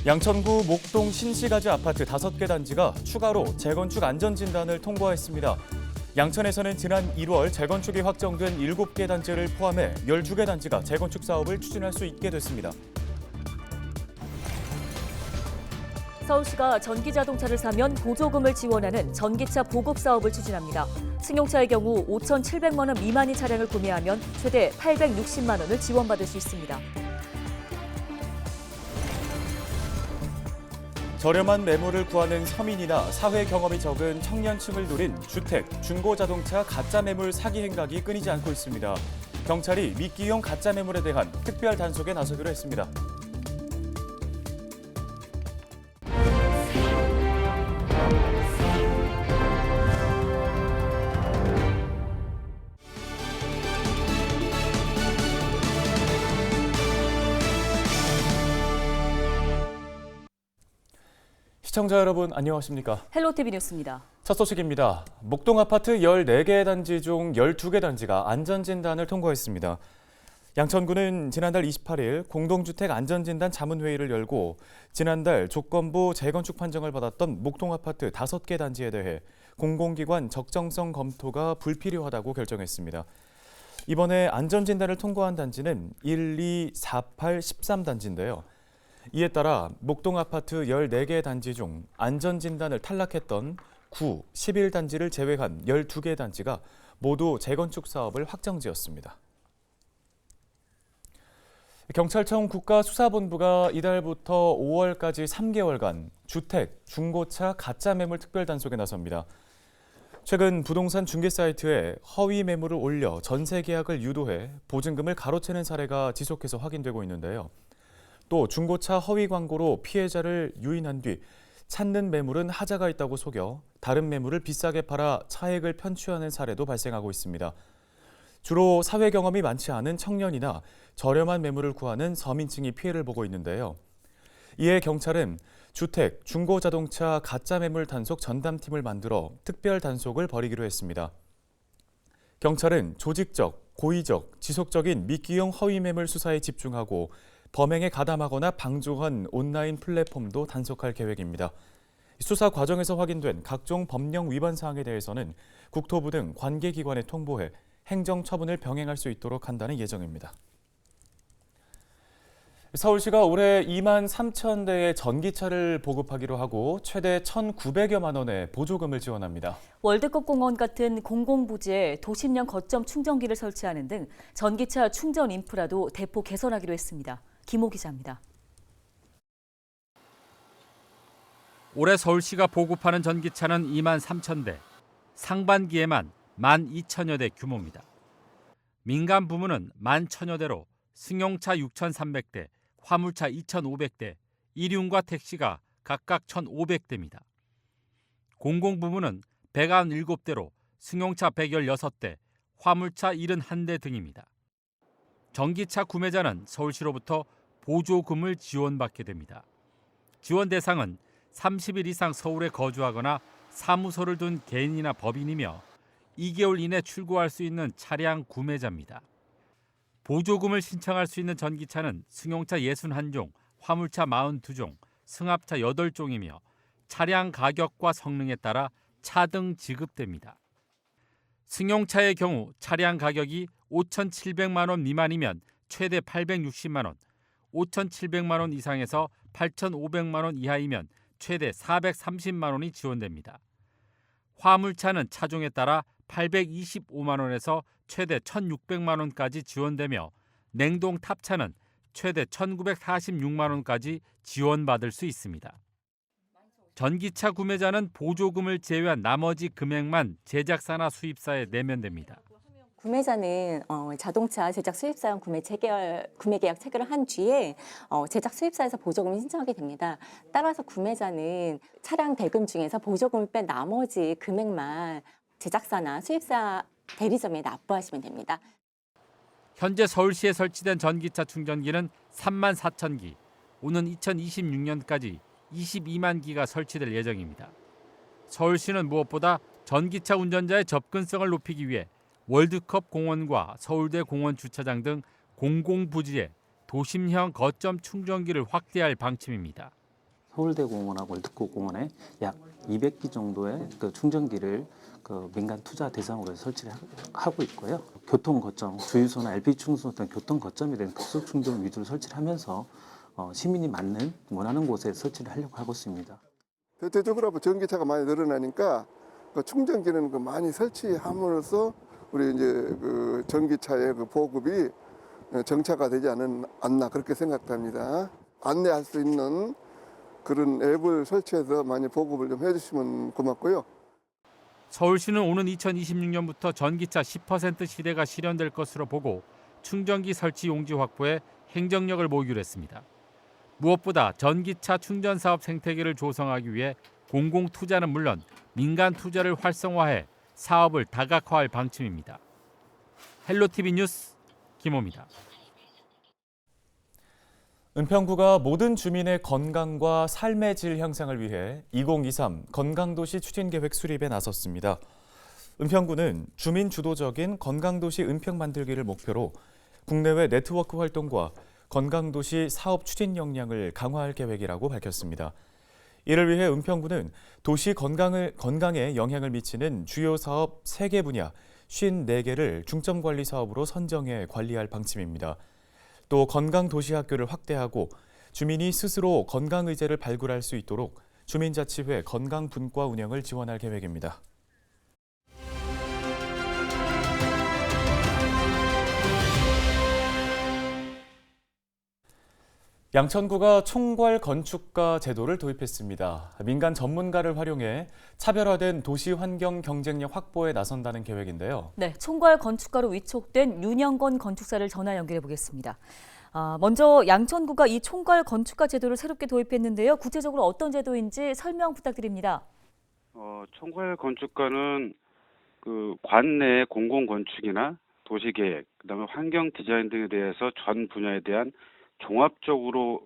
양천구 목동 신시가지 아파트 5개 단지가 추가로 재건축 안전진단을 통과했습니다. 양천에서는 지난 1월 재건축이 확정된 7개 단지를 포함해 12개 단지가 재건축 사업을 추진할 수 있게 됐습니다. 서울시가 전기자동차를 사면 보조금을 지원하는 전기차 보급 사업을 추진합니다. 승용차의 경우 5,700만 원 미만의 차량을 구매하면 최대 860만 원을 지원받을 수 있습니다. 저렴한 매물을 구하는 서민이나 사회 경험이 적은 청년층을 노린 주택, 중고자동차 가짜 매물 사기 행각이 끊이지 않고 있습니다. 경찰이 미끼용 가짜 매물에 대한 특별 단속에 나서기로 했습니다. 시청자 여러분 안녕하십니까? 헬로티비 뉴스입니다. 첫 소식입니다. 목동 아파트 14개 단지 중 12개 단지가 안전진단을 통과했습니다. 양천구는 지난달 28일 공동주택 안전진단 자문회의를 열고 지난달 조건부 재건축 판정을 받았던 목동 아파트 5개 단지에 대해 공공기관 적정성 검토가 불필요하다고 결정했습니다. 이번에 안전진단을 통과한 단지는 1, 2, 4, 8, 13단지인데요. 이에 따라 목동 아파트 14개 단지 중 안전진단을 탈락했던 9, 11단지를 제외한 12개 단지가 모두 재건축 사업을 확정지었습니다. 경찰청 국가수사본부가 이달부터 5월까지 3개월간 주택, 중고차 가짜 매물 특별 단속에 나섭니다. 최근 부동산 중개 사이트에 허위 매물을 올려 전세 계약을 유도해 보증금을 가로채는 사례가 지속해서 확인되고 있는데요. 또 중고차 허위 광고로 피해자를 유인한 뒤 찾는 매물은 하자가 있다고 속여 다른 매물을 비싸게 팔아 차액을 편취하는 사례도 발생하고 있습니다. 주로 사회 경험이 많지 않은 청년이나 저렴한 매물을 구하는 서민층이 피해를 보고 있는데요. 이에 경찰은 주택, 중고자동차 가짜 매물 단속 전담팀을 만들어 특별 단속을 벌이기로 했습니다. 경찰은 조직적, 고의적, 지속적인 미끼용 허위 매물 수사에 집중하고 범행에 가담하거나 방조한 온라인 플랫폼도 단속할 계획입니다. 수사 과정에서 확인된 각종 법령 위반 사항에 대해서는 국토부 등 관계기관에 통보해 행정처분을 병행할 수 있도록 한다는 예정입니다. 서울시가 올해 2만 3천 대의 전기차를 보급하기로 하고 최대 1,900여만 원의 보조금을 지원합니다. 월드컵 공원 같은 공공부지에 도심형 거점 충전기를 설치하는 등 전기차 충전 인프라도 대폭 개선하기로 했습니다. 김호 기자입니다. 올해 서울시가 보급하는 전기차는 2만 3천 대, 상반기에만 12,000여 대 규모입니다. 민간 부문은 11,000여 대로 승용차 6,300대, 화물차 2,500대, 일용과 택시가 각각 1,500대입니다. 공공부문은 197대로 승용차 116대, 화물차 71대 등입니다. 전기차 구매자는 서울시로부터 보조금을 지원받게 됩니다. 지원 대상은 30일 이상 서울에 거주하거나 사무소를 둔 개인이나 법인이며 2개월 이내 출고할 수 있는 차량 구매자입니다. 보조금을 신청할 수 있는 전기차는 승용차 61종, 화물차 42종, 승합차 8종이며 차량 가격과 성능에 따라 차등 지급됩니다. 승용차의 경우 차량 가격이 5,700만 원 미만이면 최대 860만 원, 5,700만 원 이상에서 8,500만 원 이하이면 최대 430만 원이 지원됩니다. 화물차는 차종에 따라 825만 원에서 최대 1,600만 원까지 지원되며 냉동 탑차는 최대 1,946만 원까지 지원받을 수 있습니다. 전기차 구매자는 보조금을 제외한 나머지 금액만 제작사나 수입사에 내면 됩니다. 구매자는 자동차 제작 수입사랑 구매 계약 체결을 한 뒤에 제작 수입사에서 보조금을 신청하게 됩니다. 따라서 구매자는 차량 대금 중에서 보조금을 뺀 나머지 금액만 제작사나 수입사 대리점에 납부하시면 됩니다. 현재 서울시에 설치된 전기차 충전기는 3만 4천 기, 오는 2026년까지 22만 기가 설치될 예정입니다. 서울시는 무엇보다 전기차 운전자의 접근성을 높이기 위해 월드컵 공원과 서울대 공원 주차장 등 공공부지에 도심형 거점 충전기를 확대할 방침입니다. 서울대공원하고 월드컵공원에 약 200기 정도의 그 충전기를 그 민간 투자 대상으로 해서 설치를 하고 있고요. 교통 거점, 주유소나 LPG 충전 등 교통 거점에 대한 급속 충전 위주로 설치를 하면서 시민이 원하는 곳에 설치를 하려고 하고 있습니다. 대체적으로 전기차가 많이 늘어나니까 그 충전기는 그 많이 설치함으로써 우리 이제 그 전기차의 그 보급이 정차가 되지 않나 그렇게 생각합니다. 안내할 수 있는 그런 앱을 설치해서 많이 보급을 좀 해주시면 고맙고요. 서울시는 오는 2026년부터 전기차 10% 시대가 실현될 것으로 보고 충전기 설치 용지 확보에 행정력을 모으기로 했습니다. 무엇보다 전기차 충전 사업 생태계를 조성하기 위해 공공 투자는 물론 민간 투자를 활성화해 사업을 다각화할 방침입니다. 헬로티비 뉴스 김호입니다. 은평구가 모든 주민의 건강과 삶의 질 향상을 위해 2023 건강도시 추진계획 수립에 나섰습니다. 은평구는 주민 주도적인 건강도시 은평 만들기를 목표로 국내외 네트워크 활동과 건강도시 사업 추진 역량을 강화할 계획이라고 밝혔습니다. 이를 위해 은평구는 도시 건강에 영향을 미치는 주요 사업 3개 분야 54개를 중점 관리 사업으로 선정해 관리할 방침입니다. 또 건강도시학교를 확대하고 주민이 스스로 건강의제를 발굴할 수 있도록 주민자치회 건강분과 운영을 지원할 계획입니다. 양천구가 총괄 건축가 제도를 도입했습니다. 민간 전문가를 활용해 차별화된 도시 환경 경쟁력 확보에 나선다는 계획인데요. 네, 총괄 건축가로 위촉된 윤영건 건축사를 전화 연결해 보겠습니다. 먼저 양천구가 이 총괄 건축가 제도를 새롭게 도입했는데요. 구체적으로 어떤 제도인지 설명 부탁드립니다. 총괄 건축가는 그 관내 공공 건축이나 도시 계획, 그다음에 환경 디자인 등에 대해서 전 분야에 대한 종합적으로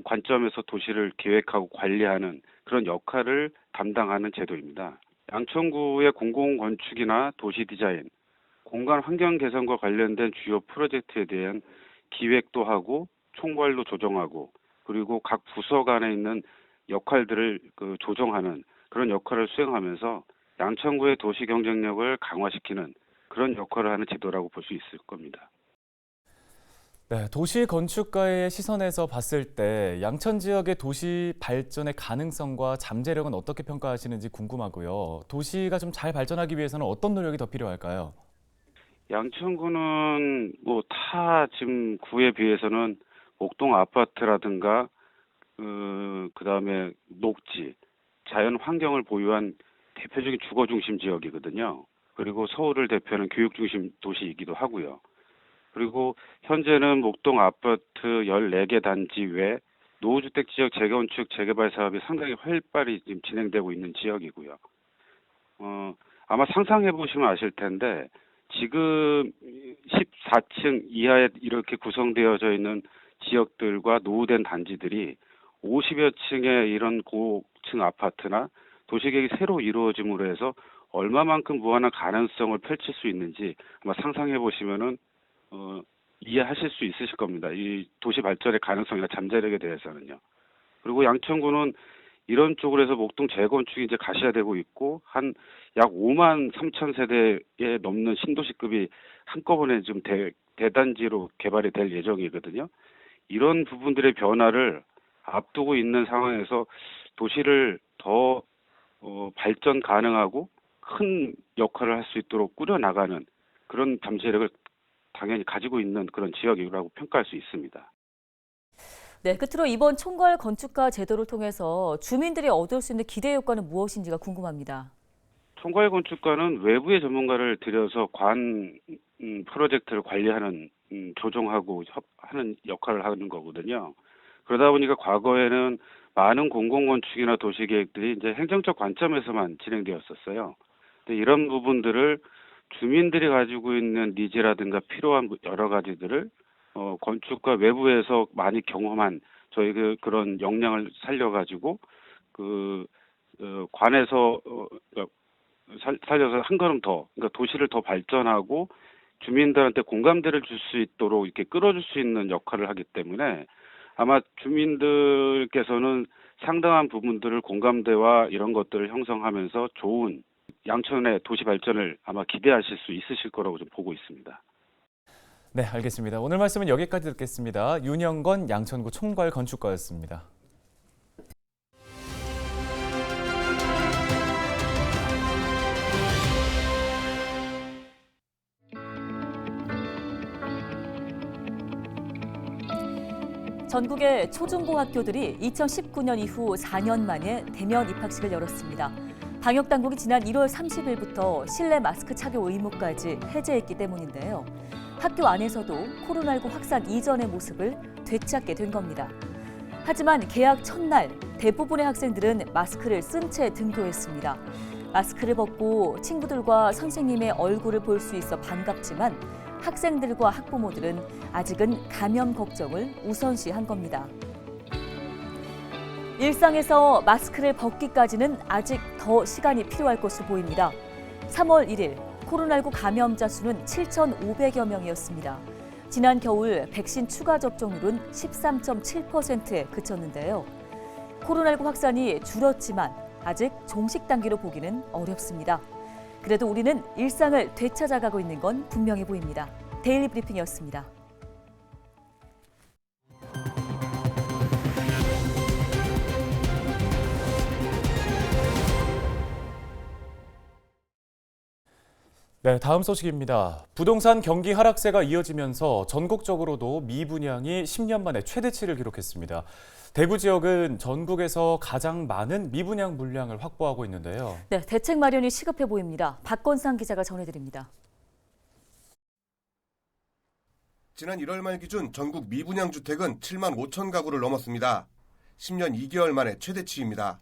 관점에서 도시를 계획하고 관리하는 그런 역할을 담당하는 제도입니다. 양천구의 공공 건축이나 도시 디자인, 공간 환경 개선과 관련된 주요 프로젝트에 대한 기획도 하고 총괄도 조정하고 그리고 각 부서 간에 있는 역할들을 조정하는 그런 역할을 수행하면서 양천구의 도시 경쟁력을 강화시키는 그런 역할을 하는 제도라고 볼 수 있을 겁니다. 네, 도시 건축가의 시선에서 봤을 때 양천 지역의 도시 발전의 가능성과 잠재력은 어떻게 평가하시는지 궁금하고요. 도시가 좀 잘 발전하기 위해서는 어떤 노력이 더 필요할까요? 양천구는 타 지금 구에 비해서는 목동 아파트라든가 그다음에 녹지, 자연 환경을 보유한 대표적인 주거 중심 지역이거든요. 그리고 서울을 대표하는 교육 중심 도시이기도 하고요. 그리고 현재는 목동 아파트 14개 단지 외 노후주택 지역 재건축, 재개발 사업이 상당히 활발히 지금 진행되고 있는 지역이고요. 아마 상상해 보시면 아실 텐데 지금 14층 이하에 이렇게 구성되어져 있는 지역들과 노후된 단지들이 50여 층의 이런 고층 아파트나 도시계획이 새로 이루어짐으로 해서 얼마만큼 무한한 가능성을 펼칠 수 있는지 아마 상상해 보시면은 이해하실 수 있으실 겁니다. 이 도시 발전의 가능성이나 잠재력에 대해서는요. 그리고 양천구는 이런 쪽으로 해서 목동 재건축이 이제 가시화되고 있고 한 약 5만 3천 세대에 넘는 신도시급이 한꺼번에 좀 대단지로 개발이 될 예정이거든요. 이런 부분들의 변화를 앞두고 있는 상황에서 도시를 더 발전 가능하고 큰 역할을 할 수 있도록 꾸려나가는 그런 잠재력을 당연히 가지고 있는 그런 지역이라고 평가할 수 있습니다. 네, 끝으로 이번 총괄 건축가 제도를 통해서 주민들이 얻을 수 있는 기대 효과는 무엇인지가 궁금합니다. 총괄 건축가는 외부의 전문가를 들여서 프로젝트를 관리하는 조정하고 하는 역할을 하는 거거든요. 그러다 보니까 과거에는 많은 공공건축이나 도시계획들이 이제 행정적 관점에서만 진행되었었어요. 근데 이런 부분들을 주민들이 가지고 있는 니즈라든가 필요한 여러 가지들을 건축가 외부에서 많이 경험한 저희 그런 역량을 살려가지고 관에서 살려서 한 걸음 더, 그러니까 도시를 더 발전하고 주민들한테 공감대를 줄 수 있도록 이렇게 끌어줄 수 있는 역할을 하기 때문에 아마 주민들께서는 상당한 부분들을 공감대와 이런 것들을 형성하면서 좋은 양천의 도시 발전을 아마 기대하실 수 있으실 거라고 좀 보고 있습니다. 네, 알겠습니다. 오늘 말씀은 여기까지 듣겠습니다. 윤영건 양천구 총괄 건축가였습니다. 전국의 초중고 학교들이 2019년 이후 4년 만에 대면 입학식을 열었습니다. 방역당국이 지난 1월 30일부터 실내 마스크 착용 의무까지 해제했기 때문인데요. 학교 안에서도 코로나19 확산 이전의 모습을 되찾게 된 겁니다. 하지만 개학 첫날 대부분의 학생들은 마스크를 쓴 채 등교했습니다. 마스크를 벗고 친구들과 선생님의 얼굴을 볼 수 있어 반갑지만 학생들과 학부모들은 아직은 감염 걱정을 우선시한 겁니다. 일상에서 마스크를 벗기까지는 아직 더 시간이 필요할 것으로 보입니다. 3월 1일 코로나19 감염자 수는 7,500여 명이었습니다. 지난 겨울 백신 추가 접종률은 13.7%에 그쳤는데요. 코로나19 확산이 줄었지만 아직 종식 단계로 보기는 어렵습니다. 그래도 우리는 일상을 되찾아가고 있는 건 분명해 보입니다. 데일리 브리핑이었습니다. 네, 다음 소식입니다. 부동산 경기 하락세가 이어지면서 전국적으로도 미분양이 10년 만에 최대치를 기록했습니다. 대구 지역은 전국에서 가장 많은 미분양 물량을 확보하고 있는데요. 네, 대책 마련이 시급해 보입니다. 박건상 기자가 전해드립니다. 지난 1월 말 기준 전국 미분양 주택은 7만 5천 가구를 넘었습니다. 10년 2개월 만에 최대치입니다.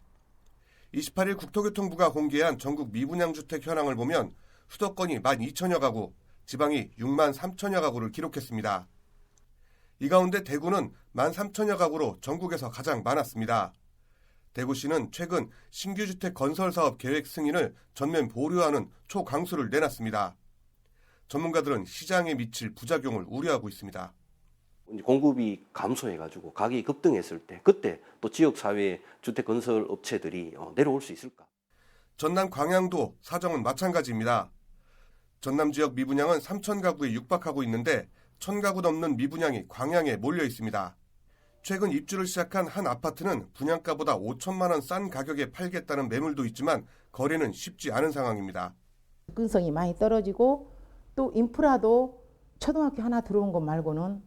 28일 국토교통부가 공개한 전국 미분양 주택 현황을 보면 수도권이 12,000여 가구, 지방이 6만 3천여 가구를 기록했습니다. 이 가운데 대구는 13,000여 가구로 전국에서 가장 많았습니다. 대구시는 최근 신규 주택 건설 사업 계획 승인을 전면 보류하는 초강수를 내놨습니다. 전문가들은 시장에 미칠 부작용을 우려하고 있습니다. 공급이 감소해가지고 가격이 급등했을 때 그때 또 지역사회 주택 건설 업체들이 내려올 수 있을까? 전남 광양도 사정은 마찬가지입니다. 전남 지역 미분양은 3천 가구에 육박하고 있는데 1,000가구 넘는 미분양이 광양에 몰려 있습니다. 최근 입주를 시작한 한 아파트는 분양가보다 5천만 원 싼 가격에 팔겠다는 매물도 있지만 거래는 쉽지 않은 상황입니다. 접근성이 많이 떨어지고 또 인프라도 초등학교 하나 들어온 것 말고는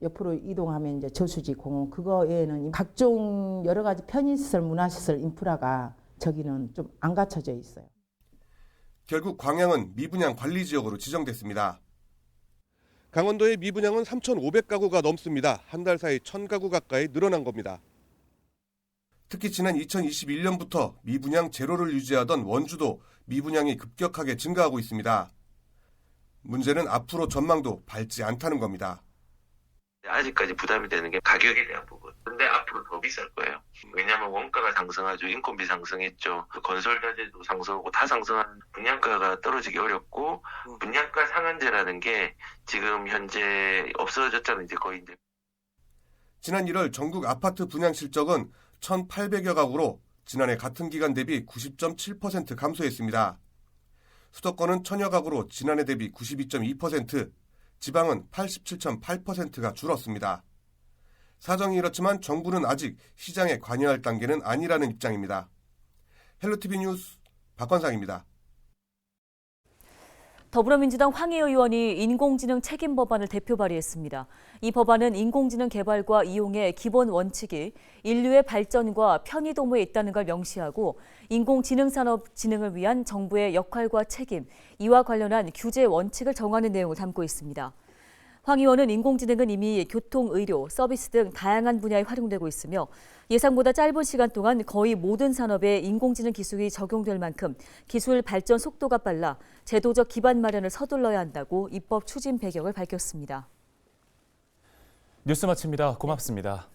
옆으로 이동하면 이제 저수지 공원 그거 외에는 각종 여러 가지 편의시설, 문화시설 인프라가 저기는 좀 안 갖춰져 있어요. 결국 광양은 미분양 관리 지역으로 지정됐습니다. 강원도의 미분양은 3,500가구가 넘습니다. 한 달 사이 1,000가구 가까이 늘어난 겁니다. 특히 지난 2021년부터 미분양 제로를 유지하던 원주도 미분양이 급격하게 증가하고 있습니다. 문제는 앞으로 전망도 밝지 않다는 겁니다. 아직까지 부담이 되는 게 가격에 대한 부분. 근데 앞으로 더 비쌀 거예요. 왜냐하면 원가가 상승하죠. 인건비 상승했죠. 건설 자재도 상승하고 다 상승한 분양가가 떨어지기 어렵고 분양가 상한제라는 게 지금 현재 없어졌잖아요. 이제 거의 이제. 지난 1월 전국 아파트 분양 실적은 1,800여 가구로 지난해 같은 기간 대비 90.7% 감소했습니다. 수도권은 1,000여 가구로 지난해 대비 92.2%, 지방은 87.8%가 줄었습니다. 사정이 이렇지만 정부는 아직 시장에 관여할 단계는 아니라는 입장입니다. 헬로티비 뉴스 박건상입니다. 더불어민주당 황희 의원이 인공지능 책임 법안을 대표 발의했습니다. 이 법안은 인공지능 개발과 이용의 기본 원칙이 인류의 발전과 편의도모에 있다는 걸 명시하고 인공지능 산업 진흥을 위한 정부의 역할과 책임, 이와 관련한 규제 원칙을 정하는 내용을 담고 있습니다. 황 의원은 인공지능은 이미 교통, 의료, 서비스 등 다양한 분야에 활용되고 있으며 예상보다 짧은 시간 동안 거의 모든 산업에 인공지능 기술이 적용될 만큼 기술 발전 속도가 빨라 제도적 기반 마련을 서둘러야 한다고 입법 추진 배경을 밝혔습니다. 뉴스 마칩니다. 고맙습니다.